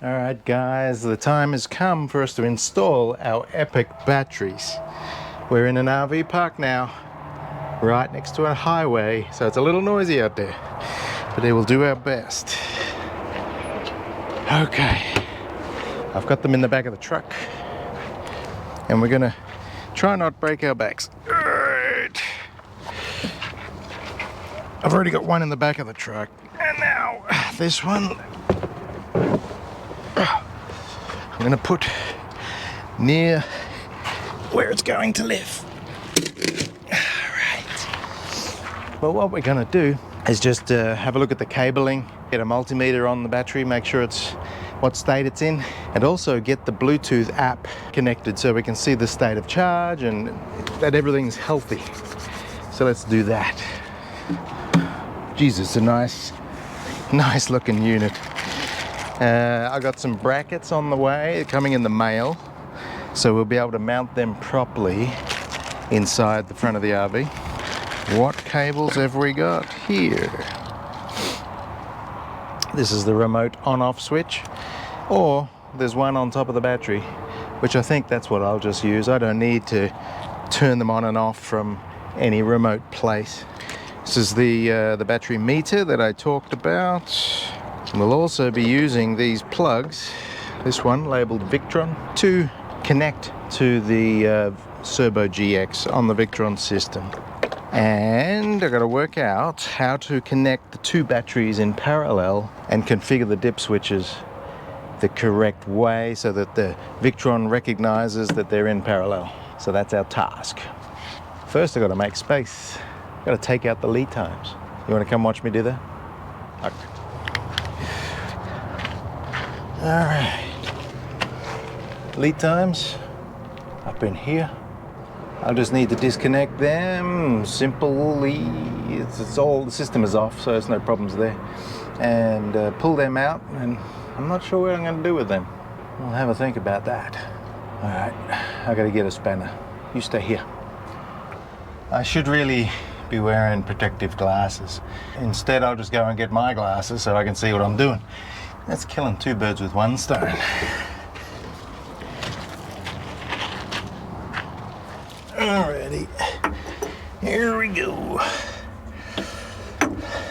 Alright guys, the time has come for us to install our Epoch batteries. We're in an RV park now, right next to a highway, so it's a little noisy out there, but we will do our best. Okay, I've got them in the back of the truck, and we're gonna try not break our backs. Alright. I've already got one in the back of the truck, and now this one I'm going to put near where it's going to live. Alright. Well, what we're going to do is just have a look at the cabling, get a multimeter on the battery, make sure it's what state it's in, and also get the Bluetooth app connected so we can see the state of charge and that everything's healthy. So let's do that. Jesus, a nice looking unit. I got some brackets on the way coming in the mail, so we'll be able to mount them properly inside the front of the RV. What cables have we got here? This is the remote on-off switch, or there's one on top of the battery, which I think that's what I'll just use. I don't need to turn them on and off from any remote place. This is the battery meter that I talked about. We'll also be using these plugs, this one labeled Victron, to connect to the Serbo GX on the Victron system. And I've got to work out how to connect the two batteries in parallel and configure the dip switches the correct way so that the Victron recognizes that they're in parallel. So that's our task. First I've got to make space. I've got to take out the lead times. You want to come watch me do that? Okay. Alright, lead times up in here. I'll just need to disconnect them simply. It's all, the system is off, so there's no problems there. And pull them out, and I'm not sure what I'm going to do with them. I'll have a think about that. Alright, I gotta get a spanner. You stay here. I should really be wearing protective glasses. Instead, I'll just go and get my glasses so I can see what I'm doing. That's killing two birds with one stone. Alrighty, here we go.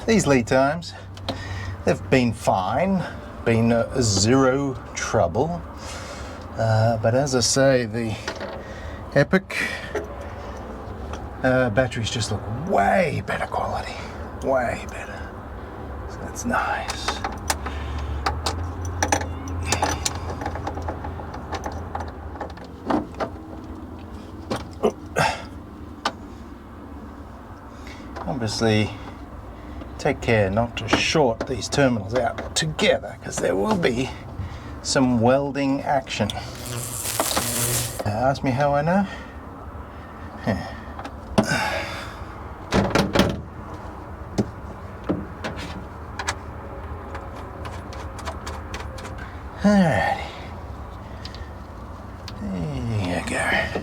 These lead times, they've been fine, been zero trouble. But as I say, the Epoch batteries just look way better quality, way better. So that's nice. Obviously, take care not to short these terminals out together, because there will be some welding action. Ask me how I know? Alrighty. There you go.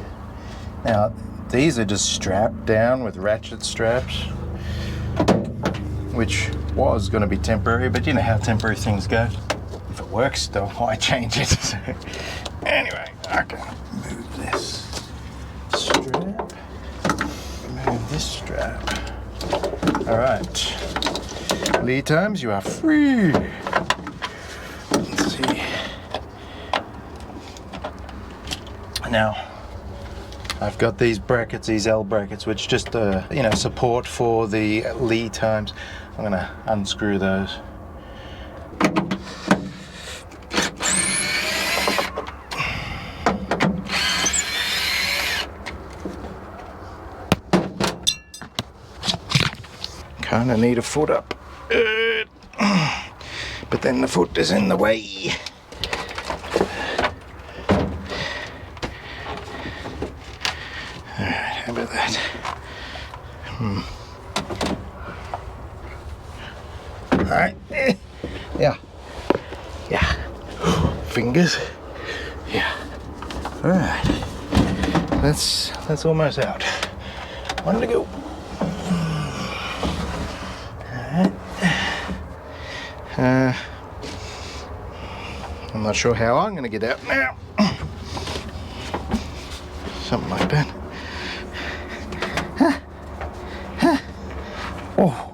Now, these are just strapped down with ratchet straps, which was going to be temporary, but you know how temporary things go. If it works, though, why change it? Anyway, I can move this strap, move this strap. All right, lead times, you are free. Let's see. Now, I've got these brackets, these L brackets, which just support for the lead times. I'm going to unscrew those. Kind of need a foot up, but then the foot is in the way. How about that? All right. Yeah. Fingers. Yeah. All right. That's almost out. One to go. All right. I'm not sure how I'm going to get out now. Something like that. Oh.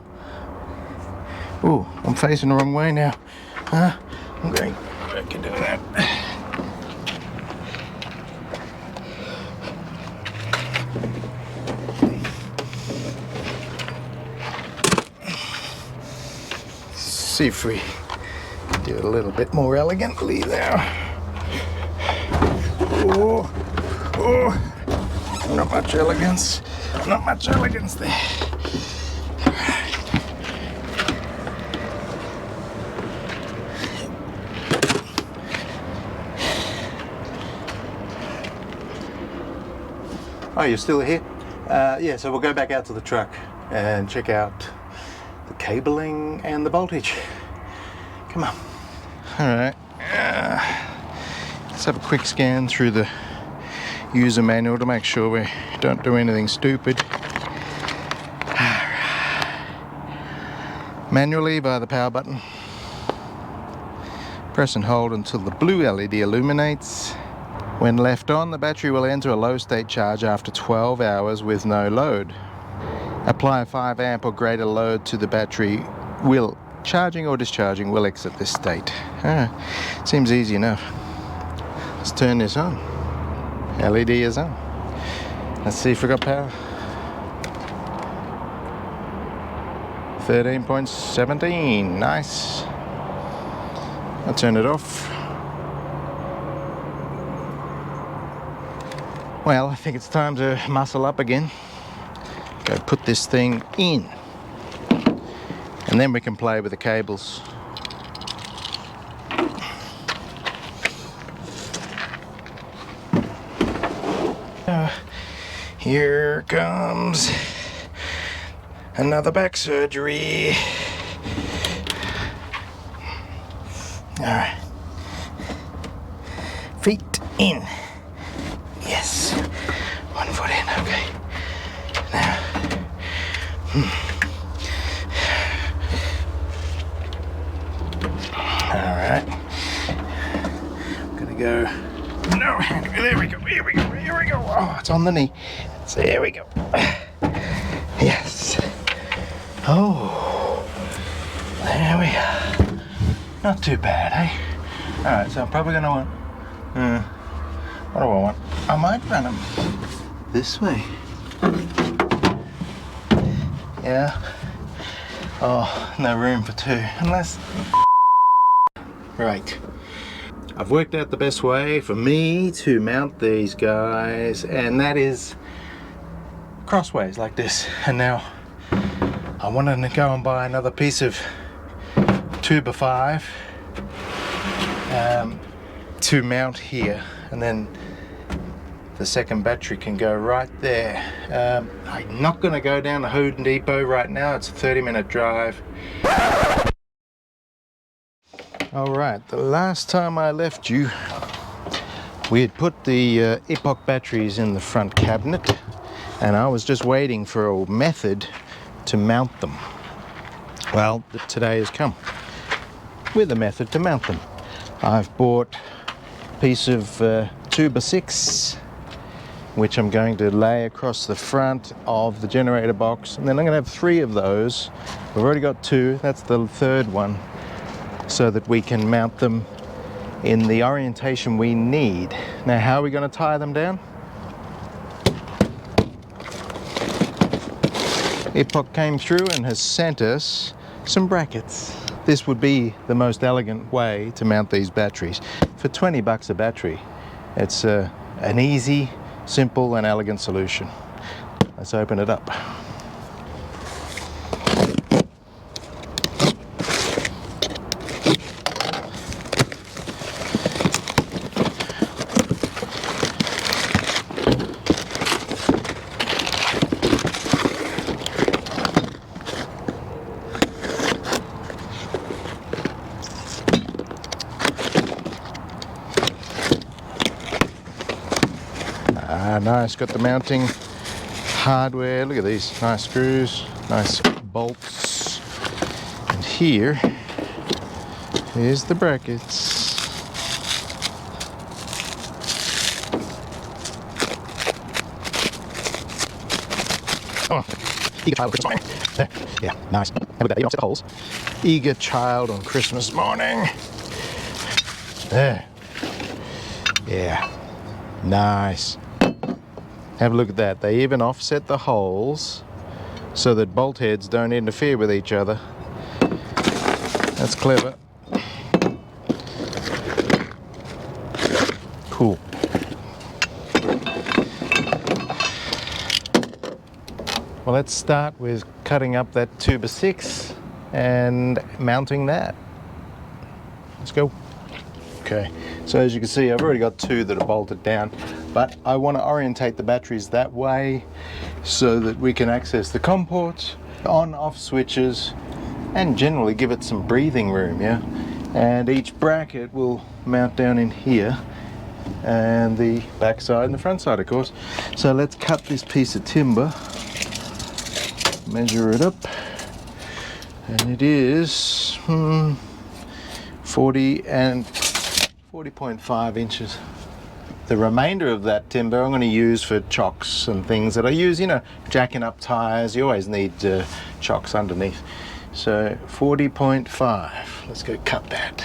Oh, I'm facing the wrong way now. I'm going back into that. See if we do it a little bit more elegantly there. Oh, oh, not much elegance there. Oh, you're still here? Yeah, so we'll go back out to the truck and check out the cabling and the voltage. Come on. All right. Let's have a quick scan through the user manual to make sure we don't do anything stupid. Manually via the power button. Press and hold until the blue LED illuminates. When left on, the battery will enter a low state charge after 12 hours with no load. Apply a 5 amp or greater load to the battery. Charging or discharging will exit this state. Seems easy enough. Let's turn this on. LED is on. Let's see if we got power. 13.17, nice. I'll turn it off. Well, I think it's time to muscle up again. Go put this thing in. And then we can play with the cables. Here comes another back surgery. All right. Feet in. Yes. 1 foot in, okay. Now. All right. I'm gonna go. No, there we go. Here we go. Here we go. Oh, it's on the knee. So there we go. Yes. Oh, there we are. Not too bad, eh? All right. So I'm probably gonna want. What do I want? I might run them this way. Yeah. Oh, no room for two, unless. Right. I've worked out the best way for me to mount these guys, and that is crossways like this. And now I wanted to go and buy another piece of 2x5 to mount here, and then the second battery can go right there. I'm not going to go down to Home Depot right now. It's a 30-minute drive. Alright, the last time I left you, we had put the Epoch batteries in the front cabinet, and I was just waiting for a method to mount them. Well, today has come with a method to mount them. I've bought a piece of 2x6, which I'm going to lay across the front of the generator box, and then I'm going to have 3 of those. We've already got 2, that's the third one, so that we can mount them in the orientation we need. Now, how are we going to tie them down? Epoch came through and has sent us some brackets. This would be the most elegant way to mount these batteries. For 20 bucks a battery, it's an easy, simple and elegant solution. Let's open it up. Nice, got the mounting hardware. Look at these nice screws, nice bolts. And here's the brackets. Eager child on Christmas morning. There. Yeah, nice. How about that? You offset the holes. Eager child on Christmas morning. There. Yeah. Nice. Have a look at that. They even offset the holes so that bolt heads don't interfere with each other. That's clever. Cool. Well, let's start with cutting up that 2x6 and mounting that. Let's go. Okay, so as you can see, I've already got 2 that are bolted down, but I want to orientate the batteries that way so that we can access the COM ports, on-off switches, and generally give it some breathing room, yeah? And each bracket will mount down in here, and the back side and the front side, of course. So let's cut this piece of timber, measure it up, and it is 40.5 inches. The remainder of that timber I'm going to use for chocks and things that I use, you know, jacking up tires. You always need chocks underneath. So 40.5. Let's go cut that.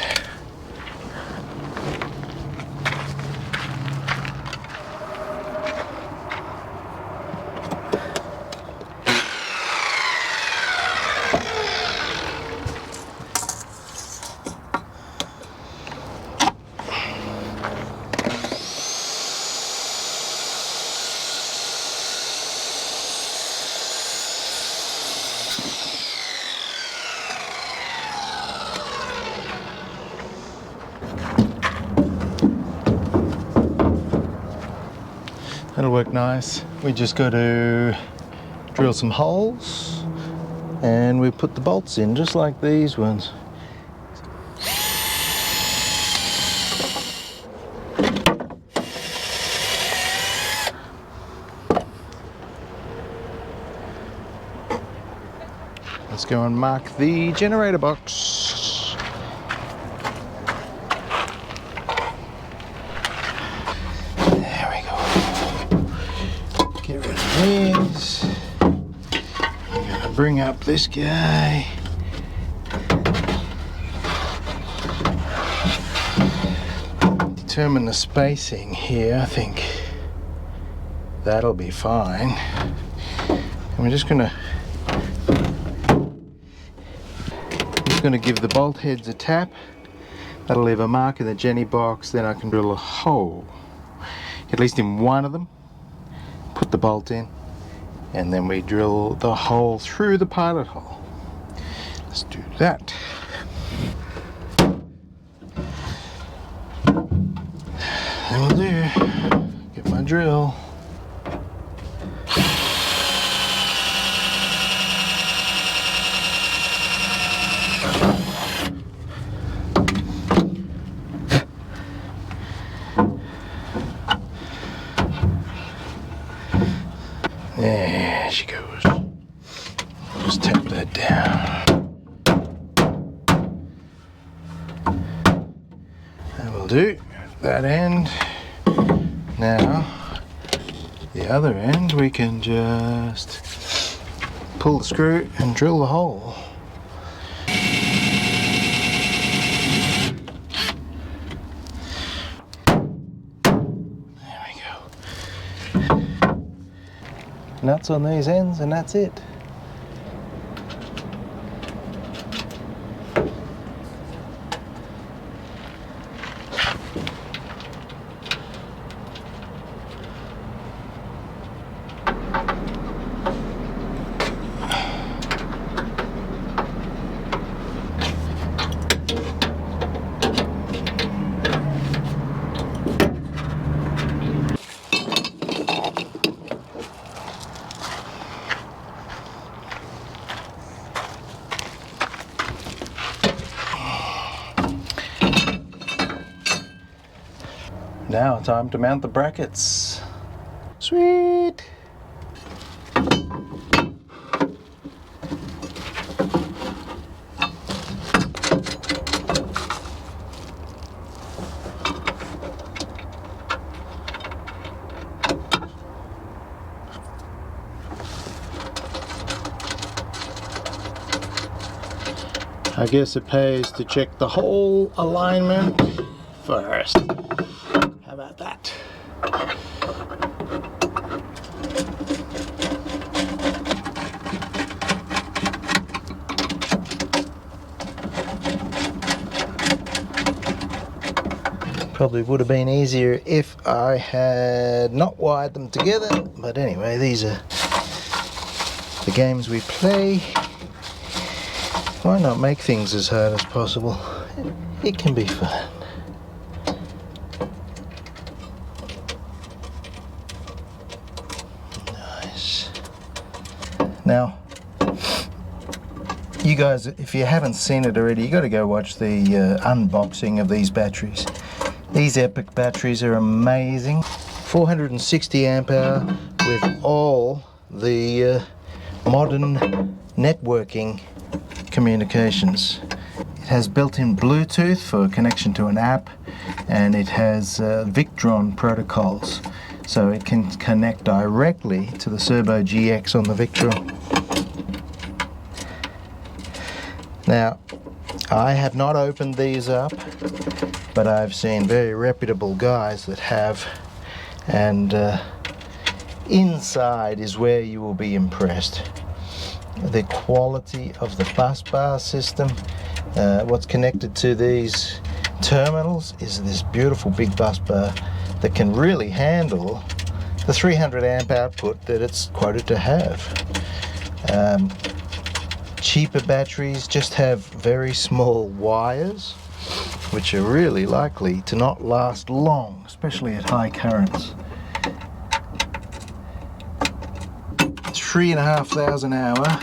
That'll work nice. We just got to drill some holes and we put the bolts in just like these ones. Let's go and mark the generator box. Is I'm going to bring up this guy. Determine the spacing here. I think that'll be fine. And we're just going to give the bolt heads a tap. That'll leave a mark in the Jenny box. Then I can drill a hole, at least in one of them. Put the bolt in, and then we drill the hole through the pilot hole. Let's do that. That'll do. Get my drill. There she goes. Just tap that down. That will do. That end. Now, the other end, we can just pull the screw and drill the hole. Nuts on these ends, and that's it. Now time to mount the brackets. Sweet! I guess it pays to check the whole alignment first. How about that? Probably would have been easier if I had not wired them together, but anyway, these are the games we play. Why not make things as hard as possible? It can be fun. Nice. Now, you guys, if you haven't seen it already, you got to go watch the unboxing of these batteries. These Epoch batteries are amazing. 460 amp hour with all the modern networking communications. It has built-in Bluetooth for connection to an app, and it has Victron protocols, so it can connect directly to the Servo GX on the Victron. Now, I have not opened these up, but I've seen very reputable guys that have, and inside is where you will be impressed. The quality of the bus bar system. What's connected to these terminals is this beautiful big bus bar that can really handle the 300 amp output that it's quoted to have. Cheaper batteries just have very small wires, which are really likely to not last long, especially at high currents. 3,500 hour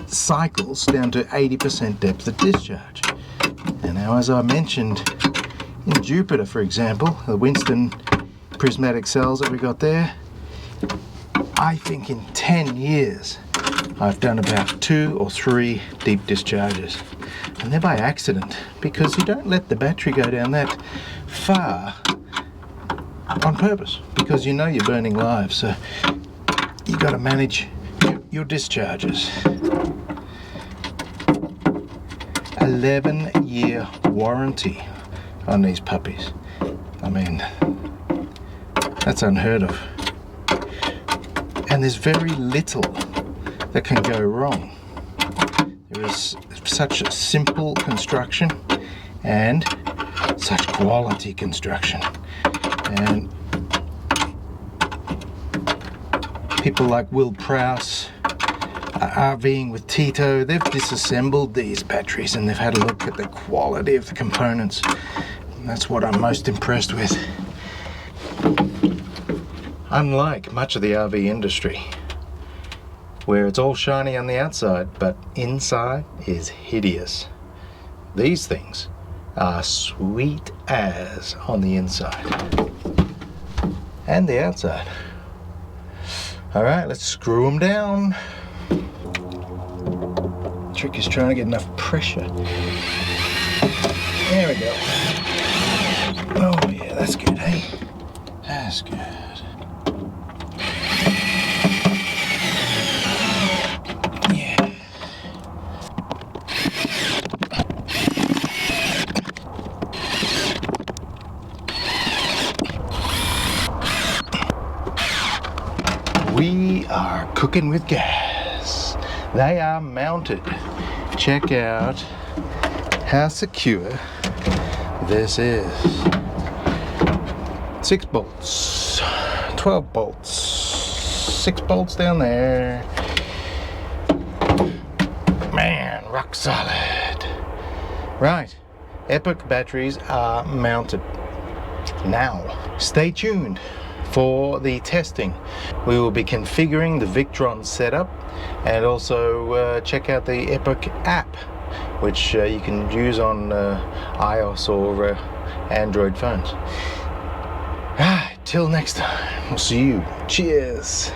cycles down to 80% depth of discharge. And now, as I mentioned, in Jupiter, for example, the Winston prismatic cells that we got there, I think in 10 years I've done about 2 or 3 deep discharges. And they're by accident, because you don't let the battery go down that far on purpose, because you know you're burning live, so you got to manage your discharges. 11-year warranty on these puppies. I mean, that's unheard of. And there's very little that can go wrong. There is such a simple construction and such quality construction. And people like Will Prowse, RVing with Tito, they've disassembled these batteries and they've had a look at the quality of the components. And that's what I'm most impressed with. Unlike much of the RV industry, where it's all shiny on the outside, but inside is hideous. These things are sweet as on the inside and the outside. All right, let's screw them down. The trick is trying to get enough pressure. There we go. Oh yeah, that's good, hey? That's good. Yeah. We are cooking with gas. They are mounted. Check out how secure this is. 6 bolts, 12 bolts, 6 bolts down there. Man, rock solid. Right, Epoch batteries are mounted. Now, stay tuned for the testing. We will be configuring the Victron setup, and also check out the Epoch app, which you can use on iOS or Android phones. Right, till next time, we'll see you. Cheers.